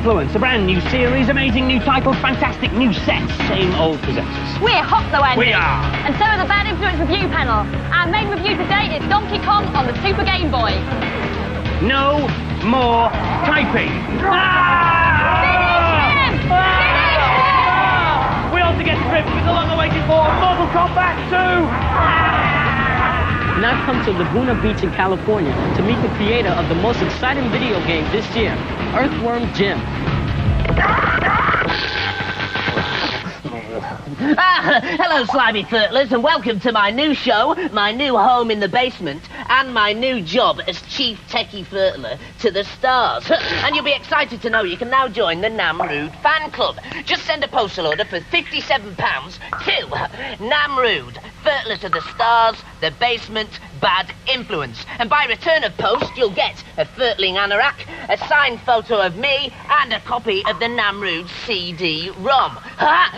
Influence, a brand new series, amazing new titles, fantastic new sets, same old presenters. We're hot though, Andy. We are. And so are the Bad Influence review panel. Our main review today is Donkey Kong on the Super Game Boy. No more typing. Finish him! We ought to get stripped with the long-awaited for Mortal Kombat 2. And I've come to Laguna Beach in California to meet the creator of the most exciting video game this year, Earthworm Jim. Hello, slimy turtlers, and welcome to my new show, my new home in the basement, and my new job as Chief Techie Furtler to the stars. And you'll be excited to know you can now join the Rood fan club. Just send a postal order for £57 to Rood, Furtler to the stars, the basement, Bad Influence. And by return of post, you'll get a Furtling anorak, a signed photo of me, and a copy of the Rood CD-ROM.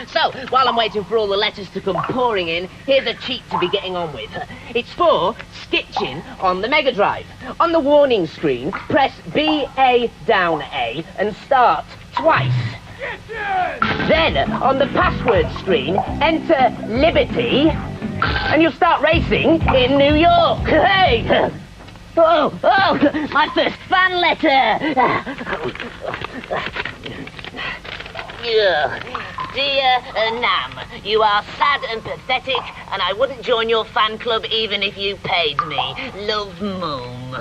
So, while I'm waiting for all the letters to come pouring in, here's a cheat to be getting on with. It's for skitching on the Mega Drive. On the warning screen, press B-A down A and start twice. Then, on the password screen, enter Liberty, and you'll start racing in New York. Hey! Oh, my first fan letter. Dear Nam, you are sad and pathetic, and I wouldn't join your fan club even if you paid me. Love, Mum.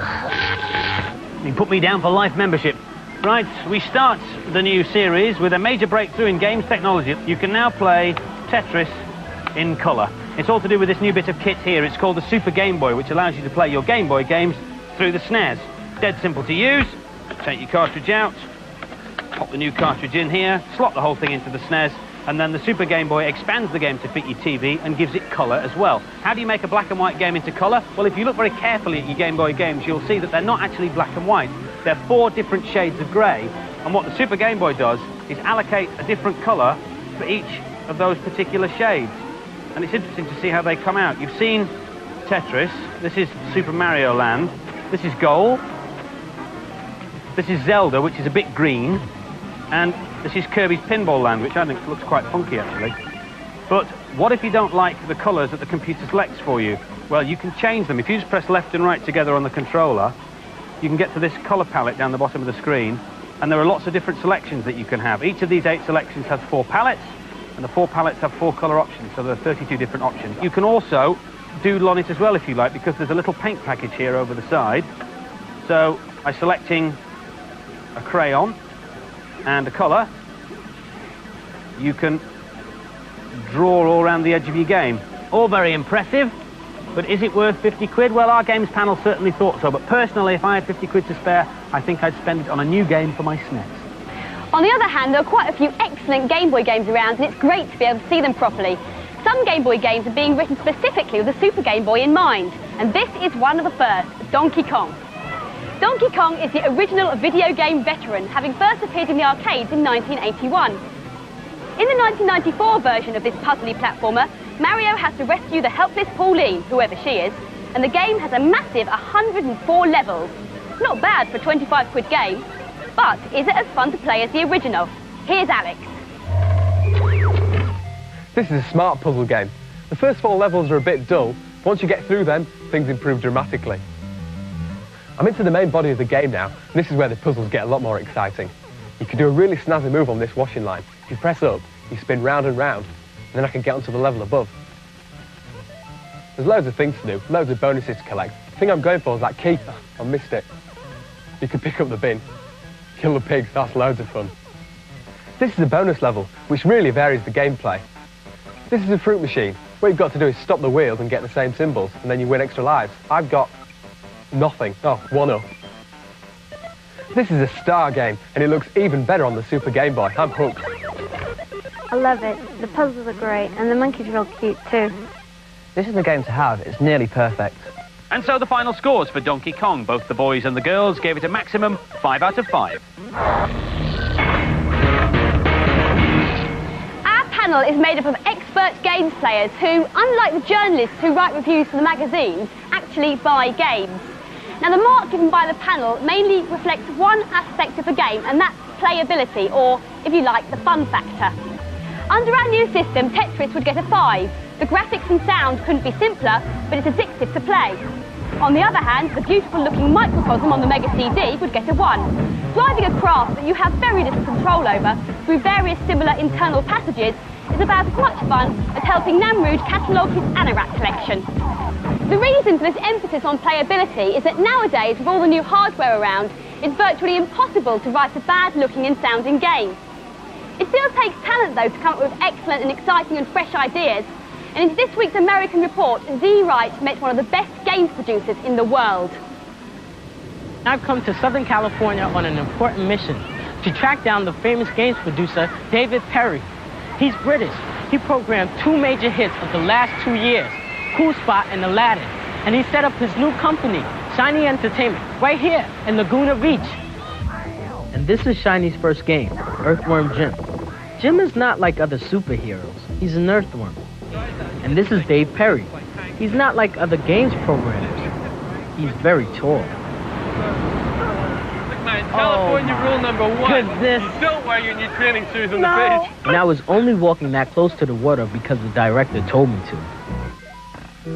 You put me down for life membership. Right, we start the new series with a major breakthrough in games technology. You can now play Tetris in colour. It's all to do with this new bit of kit here. It's called the Super Game Boy, which allows you to play your Game Boy games through the SNES. Dead simple to use. Take your cartridge out, pop the new cartridge in here, slot the whole thing into the SNES, and then the Super Game Boy expands the game to fit your TV and gives it colour as well. How do you make a black and white game into colour? Well, if you look very carefully at your Game Boy games, you'll see that they're not actually black and white. They're 4 different shades of grey, and what the Super Game Boy does is allocate a different colour for each of those particular shades. And it's interesting to see how they come out. You've seen Tetris, this is Super Mario Land, this is Goal, this is Zelda, which is a bit green, and this is Kirby's Pinball Land, which I think looks quite funky actually. But what if you don't like the colours that the computer selects for you? Well, you can change them. If you just press left and right together on the controller, you can get to this colour palette down the bottom of the screen, and there are lots of different selections that you can have. Each of these 8 selections has 4 palettes, and the 4 palettes have 4 colour options, so there are 32 different options. You can also doodle on it as well if you like, because there's a little paint package here over the side. So by selecting a crayon and a colour, you can draw all around the edge of your game. All very impressive, but is it worth 50 quid? Well, our games panel certainly thought so, but personally, if I had 50 quid to spare, I think I'd spend it on a new game for my SNES. On the other hand, there are quite a few excellent Game Boy games around, and it's great to be able to see them properly. Some Game Boy games are being written specifically with the Super Game Boy in mind, and this is one of the first, Donkey Kong. Donkey Kong is the original video game veteran, having first appeared in the arcades in 1981. In the 1994 version of this puzzly platformer, Mario has to rescue the helpless Pauline, whoever she is, and the game has a massive 104 levels. Not bad for a 25 quid game, but is it as fun to play as the original? Here's Alex. This is a smart puzzle game. The first 4 levels are a bit dull. Once you get through them, things improve dramatically. I'm into the main body of the game now, and this is where the puzzles get a lot more exciting. You can do a really snazzy move on this washing line. If you press up, you spin round and round, and then I can get onto the level above. There's loads of things to do, loads of bonuses to collect. The thing I'm going for is that key. Oh, I missed it. You can pick up the bin. Kill the pigs, that's loads of fun. This is a bonus level, which really varies the gameplay. This is a fruit machine. What you've got to do is stop the wheels and get the same symbols, and then you win extra lives. I've got nothing. Oh, 1 up. This is a star game, and it looks even better on the Super Game Boy. I'm hooked. I love it. The puzzles are great, and the monkey's real cute too. This is the game to have. It's nearly perfect. And so the final scores for Donkey Kong. Both the boys and the girls gave it a maximum 5 out of 5. Our panel is made up of expert games players who, unlike the journalists who write reviews for the magazines, actually buy games. Now, the mark given by the panel mainly reflects one aspect of the game, and that's playability, or, if you like, the fun factor. Under our new system, Tetris would get a 5. The graphics and sound couldn't be simpler, but it's addictive to play. On the other hand, the beautiful-looking microcosm on the Mega CD would get a 1. Driving a craft that you have very little control over through various similar internal passages is about as much fun as helping Namrud catalogue his anorak collection. The reason for this emphasis on playability is that nowadays, with all the new hardware around, it's virtually impossible to write a bad-looking and sounding game. It still takes talent, though, to come up with excellent and exciting and fresh ideas, and in this week's American report, Wright met one of the best games producers in the world. I've come to Southern California on an important mission to track down the famous games producer, David Perry. He's British. He programmed 2 major hits of the last 2 years, Cool Spot and Aladdin, and he set up his new company, Shiny Entertainment, right here in Laguna Beach. And this is Shiny's first game, Earthworm Jim. Jim is not like other superheroes. He's an earthworm. And this is Dave Perry. He's not like other games programmers. He's very tall. Look, man, California rule number 1. Goodness. You don't wear your new training shoes on the beach. And I was only walking that close to the water because the director told me to.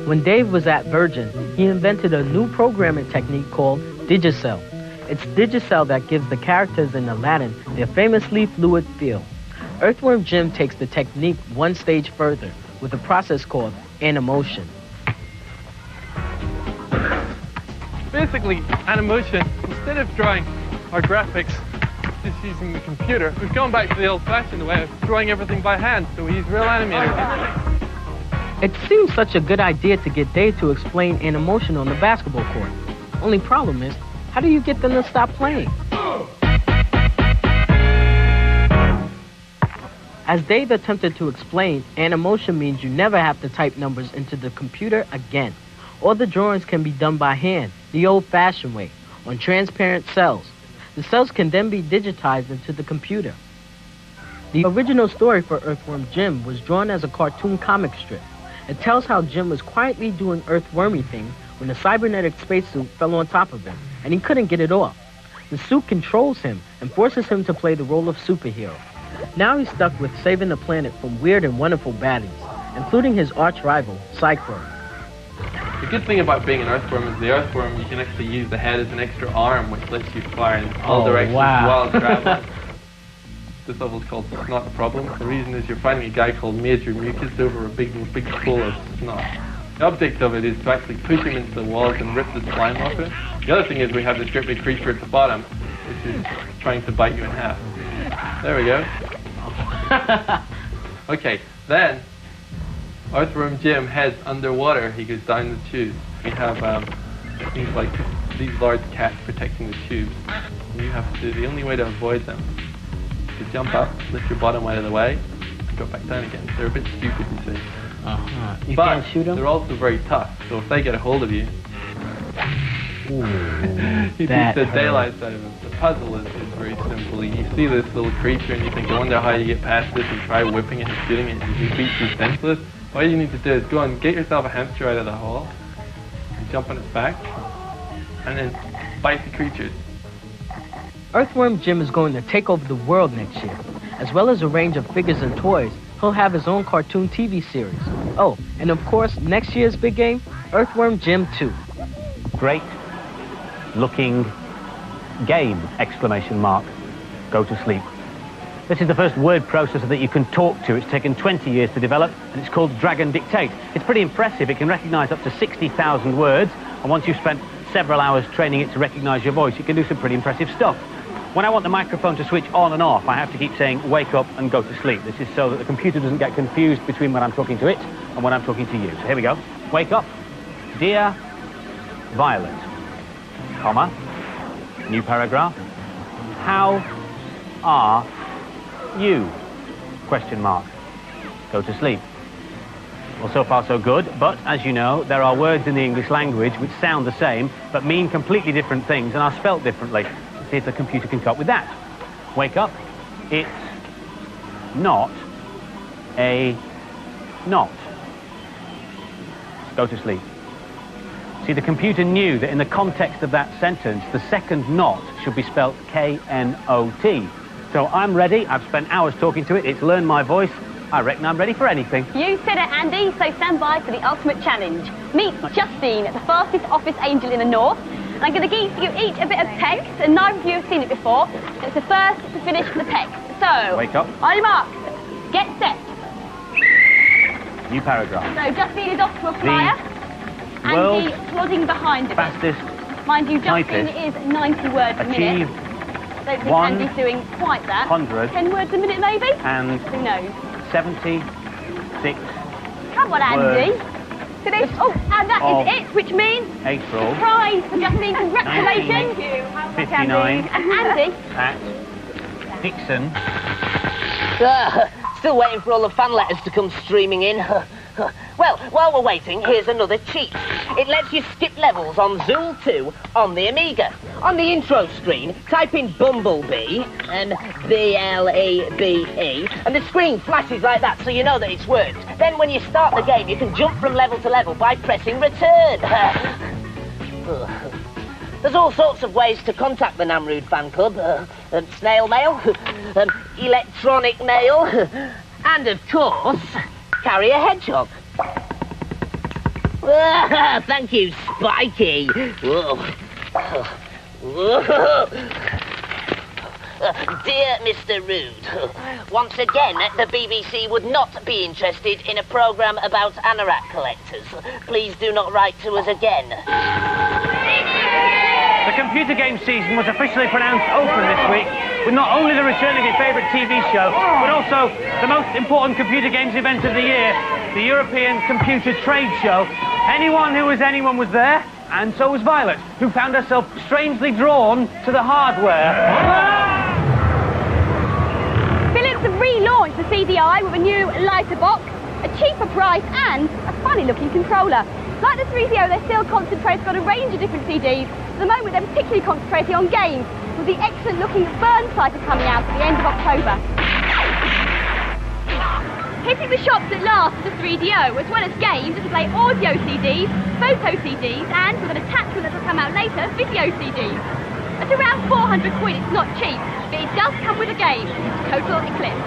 When Dave was at Virgin, he invented a new programming technique called Digicel. It's Digicel that gives the characters in Aladdin their famously fluid feel. Earthworm Jim takes the technique one stage further with a process called Animotion. Basically, Animotion, instead of drawing our graphics just using the computer, we've gone back to the old-fashioned way of drawing everything by hand, so we use real animators. It seems such a good idea to get Dave to explain Animotion on the basketball court. Only problem is, how do you get them to stop playing? As Dave attempted to explain, Animotion means you never have to type numbers into the computer again. All the drawings can be done by hand, the old-fashioned way, on transparent cells. The cells can then be digitized into the computer. The original story for Earthworm Jim was drawn as a cartoon comic strip. It tells how Jim was quietly doing earthwormy things when a cybernetic spacesuit fell on top of him, and he couldn't get it off. The suit controls him and forces him to play the role of superhero. Now he's stuck with saving the planet from weird and wonderful baddies, including his arch-rival, Cyclone. The good thing about being an earthworm is the earthworm, you can actually use the head as an extra arm, which lets you fire in all directions while traveling. This level is called Snot Problem. The reason is you're finding a guy called Major Mucus over a big pool of snot. The object of it is to actually push him into the walls and rip the slime off it. The other thing is we have this great big creature at the bottom, which is trying to bite you in half. There we go. Okay, then Earthworm Jim heads underwater. He goes down the tubes. We have things like these large cats protecting the tubes. And you have to, the only way to avoid them is to jump up, lift your bottom out of the way, and go back down again. They're a bit stupid, you see. You But can't shoot them? they're also very tough, so if they get a hold of you, Ooh, you beat the daylights out of them. The puzzle is very simple. You see this little creature and you think, I wonder how you get past this, and try whipping it and shooting it, and you beat you senseless. All you need to do is go and get yourself a hamster out of the hole, and jump on its back, and then bite the creatures. Earthworm Jim is going to take over the world next year. As well as a range of figures and toys, he'll have his own cartoon TV series. Oh, and of course, next year's big game, Earthworm Jim 2. Great looking game, exclamation mark. Go to sleep. This is the first word processor that you can talk to. It's taken 20 years to develop, and it's called Dragon Dictate. It's pretty impressive. It can recognize up to 60,000 words, and once you've spent several hours training it to recognize your voice, it can do some pretty impressive stuff. When I want the microphone to switch on and off, I have to keep saying, wake up and go to sleep. This is so that the computer doesn't get confused between when I'm talking to it and when I'm talking to you. So here we go. Wake up. Dear Violet, comma, new paragraph. How are you? Question mark. Go to sleep. Well, so far so good, but as you know, there are words in the English language which sound the same, but mean completely different things and are spelt differently. See if the computer can cope with that. Wake up. It's not a knot. Go to sleep. See, the computer knew that in the context of that sentence, the second knot should be spelt K-N-O-T. So I'm ready. I've spent hours talking to it. It's learned my voice. I reckon I'm ready for anything. You said it, Andy, so stand by for the ultimate challenge. Meet Justine, the fastest office angel in the north. And I'm going to give you each a bit of text, and neither of you have seen it before. It's the first to finish the text. So, wake up. On your mark, get set. New paragraph. So Justine is off to a flyer. Andy plodding behind a bit. Fastest. Mind you, Justine is 90 words a minute. I don't think Andy's doing quite that. 100. 10 words a minute, maybe? And who knows? 76. Come on, Andy. Words. Oh, and that is it, which means April. Prize for Justine. Congratulations. Thank you. 59. And Andy. At Dixon. Still waiting for all the fan letters to come streaming in. Well, while we're waiting, here's another cheat. It lets you skip levels on Zool 2 on the Amiga. On the intro screen, type in Bumblebee, B-L-E-B-E, and the screen flashes like that, so you know that it's worked. Then when you start the game, you can jump from level to level by pressing return. There's all sorts of ways to contact the Namrood fan club. Snail mail, electronic mail, and of course, carry a hedgehog. Thank you, Spiky. Dear Mr. Rood, once again, the BBC would not be interested in a programme about anorak collectors. Please do not write to us again. The computer game season was officially pronounced open this week, with not only the return of your favourite TV show, but also the most important computer games event of the year, the European Computer Trade Show. Anyone was there, and so was Violet, who found herself strangely drawn to the hardware. Philips have relaunched the CDI with a new lighter box, a cheaper price, and a funny-looking controller. Like the 3DO, they're still concentrating on a range of different CDs. At the moment, they're particularly concentrating on games, with the excellent-looking Burnside coming out at the end of October. Hitting the shops at last is the 3DO, as well as games that play audio CDs, photo CDs, and with an attachment that will come out later, video CDs. At around 400 quid, it's not cheap, but it does come with a game, Total Eclipse.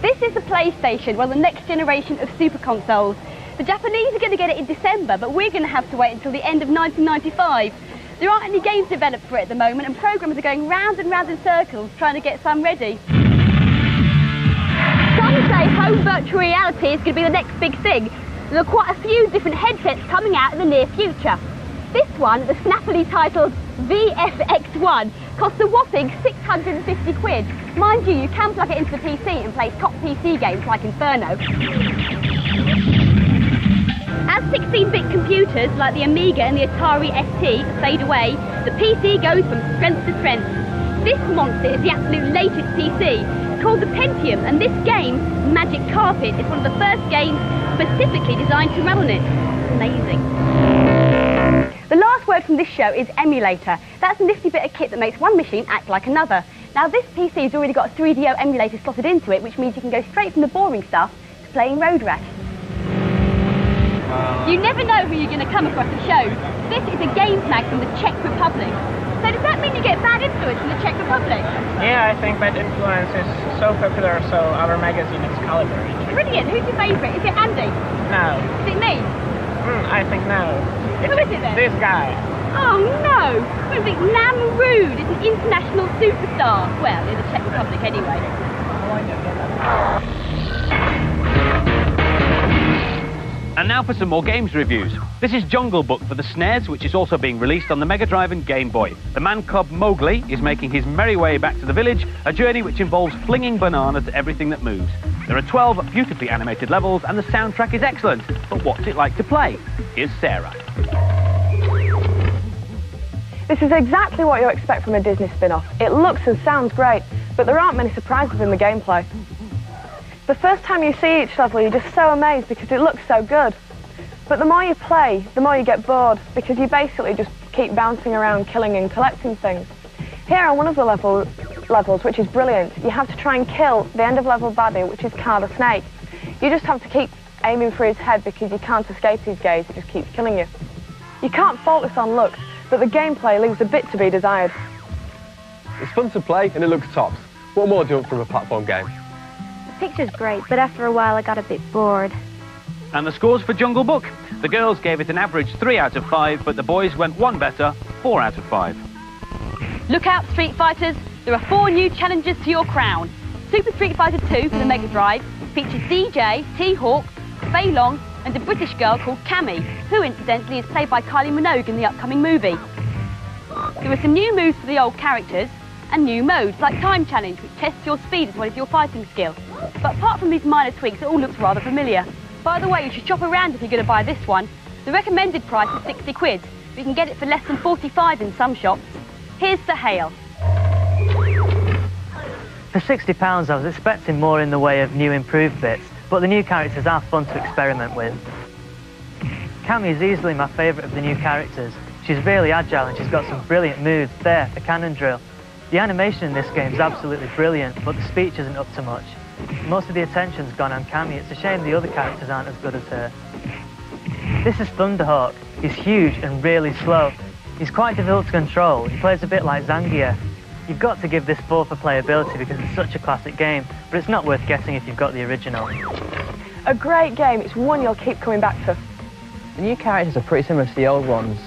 This is the PlayStation, one of the next generation of super consoles. The Japanese are going to get it in December, but we're going to have to wait until the end of 1995. There aren't any games developed for it at the moment, and programmers are going round and round in circles trying to get some ready. Some say home virtual reality is going to be the next big thing. There are quite a few different headsets coming out in the near future. This one, the snappily titled VFX1, costs a whopping 650 quid. Mind you can plug it into the PC and play top PC games like Inferno. As 16-bit computers like the Amiga and the Atari ST fade away, the PC goes from strength to strength. This monster is the absolute latest PC. It's called the Pentium, and this game, Magic Carpet, is one of the first games specifically designed to run on it. Amazing. The last word from this show is emulator. That's a nifty bit of kit that makes one machine act like another. Now this PC has already got a 3DO emulator slotted into it, which means you can go straight from the boring stuff to playing Road Rash. You never know who you're going to come across at shows. This is a games mag from the Czech Republic. So does that mean you get bad influence from the Czech Republic? Yeah, I think bad influence is so popular, so our magazine is calibrated. Brilliant. Who's your favourite? Is it Andy? No. Is it me? I think no. Who is it then? This guy. Oh no! I think Rood is an international superstar. Well, in the Czech Republic anyway. And now for some more games reviews. This is Jungle Book for the SNES, which is also being released on the Mega Drive and Game Boy. The man cub Mowgli is making his merry way back to the village, a journey which involves flinging bananas at everything that moves. There are 12 beautifully animated levels, and the soundtrack is excellent. But what's it like to play? Here's Sarah. This is exactly what you expect from a Disney spin-off. It looks and sounds great, but there aren't many surprises in the gameplay. The first time you see each level, you're just so amazed because it looks so good. But the more you play, the more you get bored, because you basically just keep bouncing around, killing and collecting things. Here on one of the levels, which is brilliant, you have to try and kill the end-of-level baddie, which is Car the Snake. You just have to keep aiming for his head because you can't escape his gaze, he just keeps killing you. You can't fault this on looks, but the gameplay leaves a bit to be desired. It's fun to play and it looks tops. What more do you want from a platform game? The picture's great, but after a while I got a bit bored. And the scores for Jungle Book. The girls gave it an average 3 out of 5, but the boys went one better, 4 out of 5. Look out, Street Fighters. There are 4 new challenges to your crown. Super Street Fighter 2 for the Mega Drive features DJ, T-Hawk, Fei Long and a British girl called Cammy, who incidentally is played by Kylie Minogue in the upcoming movie. There are some new moves for the old characters and new modes like Time Challenge, which tests your speed as well as your fighting skill. But apart from these minor tweaks, it all looks rather familiar. By the way, you should shop around if you're going to buy this one. The recommended price is 60 quid, but you can get it for less than 45 in some shops. Here's the hail. For £60 I was expecting more in the way of new improved bits, but the new characters are fun to experiment with. Cammy is easily my favourite of the new characters. She's really agile and she's got some brilliant moves. There, the cannon drill. The animation in this game is absolutely brilliant, but the speech isn't up to much. Most of the attention's gone on Cammy. It's a shame the other characters aren't as good as her. This is Thunderhawk. He's huge and really slow. He's quite difficult to control. He plays a bit like Zangief. You've got to give this 4 for playability because it's such a classic game, but it's not worth getting if you've got the original. A great game, it's one you'll keep coming back to. The new characters are pretty similar to the old ones.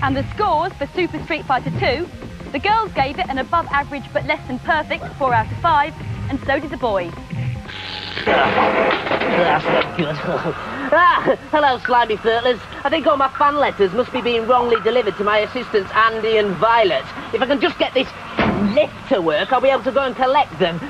And the scores for Super Street Fighter 2, the girls gave it an above average but less than perfect 4 out of 5, and so did the boys. That's not good. Hello, slimy furtlers. I think all my fan letters must be being wrongly delivered to my assistants Andy and Violet. If I can just get this lift to work, I'll be able to go and collect them.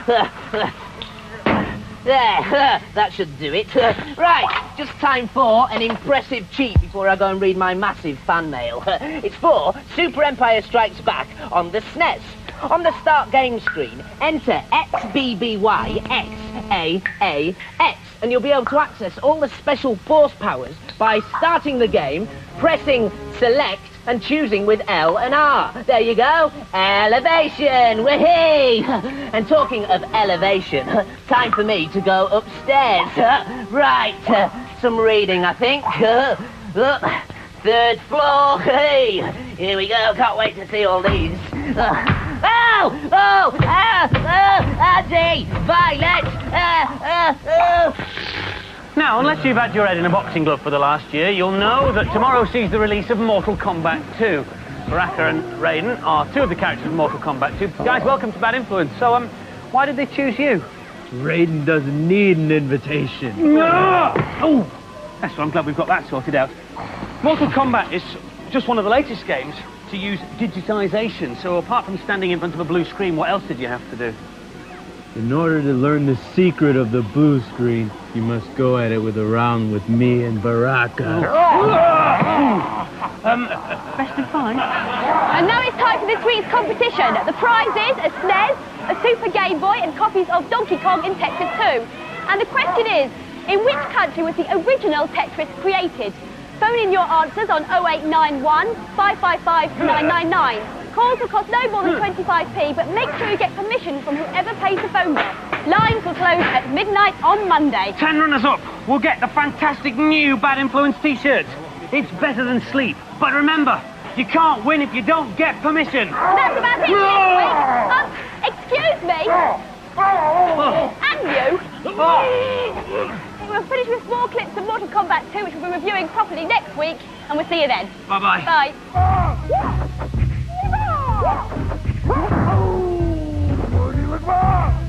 There, that should do it. Right, just time for an impressive cheat before I go and read my massive fan mail. It's for Super Empire Strikes Back on the SNES. On the start game screen, enter XBBYXAAX, and you'll be able to access all the special force powers by starting the game, pressing select, and choosing with L and R. There you go. Elevation! Whee! And talking of elevation, time for me to go upstairs. Right, some reading, I think. Look, 3rd floor. Hey, here we go. Can't wait to see all these. Andy! Violet! Now, unless you've had your head in a boxing glove for the last year, you'll know that tomorrow sees the release of Mortal Kombat 2. Baraka and Raiden are 2 of the characters of Mortal Kombat 2. Guys, welcome to Bad Influence. So, why did they choose you? Raiden doesn't need an invitation. Oh! That's what I'm glad we've got that sorted out. Mortal Kombat is just one of the latest games to use digitization. So, apart from standing in front of a blue screen, what else did you have to do? In order to learn the secret of the blue screen, you must go at it with a round with me and Baraka. Best of 5. And now it's time for this week's competition. The prize is a SNES, a Super Game Boy, and copies of Donkey Kong in Tetris 2. And the question is, in which country was the original Tetris created? Phone in your answers on 0891 555 999. Calls will cost no more than 25p, but make sure you get permission from whoever pays the phone bill. Lines will close at midnight on Monday. 10 runners up will get the fantastic new Bad Influence t-shirts. It's better than sleep. But remember, you can't win if you don't get permission. That's about it this week. Excuse me. And you. We'll finish with more clips of Mortal Kombat 2, which we'll be reviewing properly next week, and we'll see you then. Bye-bye. Bye. Oh,